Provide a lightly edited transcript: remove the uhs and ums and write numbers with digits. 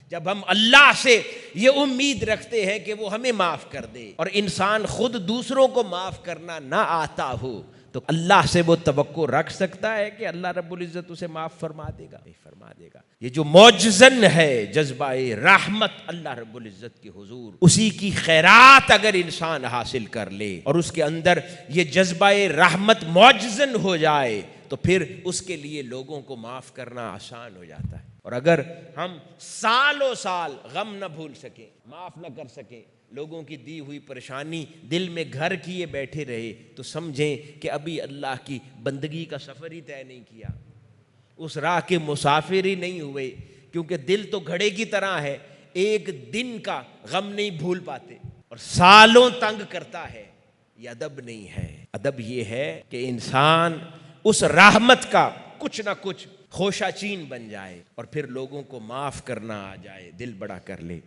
جب ہم اللہ سے یہ امید رکھتے ہیں کہ وہ ہمیں معاف کر دے، اور انسان خود دوسروں کو معاف کرنا نہ آتا ہو، تو اللہ سے وہ توقع رکھ سکتا ہے کہ اللہ رب العزت اسے معاف فرما دے گا؟ نہیں فرما دے گا۔ یہ جو معجزن ہے جذبہ رحمت اللہ رب العزت کے حضور، اسی کی خیرات اگر انسان حاصل کر لے اور اس کے اندر یہ جذبہ رحمت معجزن ہو جائے تو پھر اس کے لیے لوگوں کو معاف کرنا آسان ہو جاتا ہے۔ اور اگر ہم سالوں سال غم نہ بھول سکیں، معاف نہ کر سکیں، لوگوں کی دی ہوئی پریشانی دل میں گھر کیے بیٹھے رہے، تو سمجھیں کہ ابھی اللہ کی بندگی کا سفر ہی طے نہیں کیا، اس راہ کے مسافر ہی نہیں ہوئے، کیونکہ دل تو گھڑے کی طرح ہے، ایک دن کا غم نہیں بھول پاتے اور سالوں تنگ کرتا ہے۔ یہ ادب نہیں ہے۔ ادب یہ ہے کہ انسان اس رحمت کا کچھ نہ کچھ خوشہ چین بن جائے اور پھر لوگوں کو معاف کرنا آ جائے، دل بڑا کر لے۔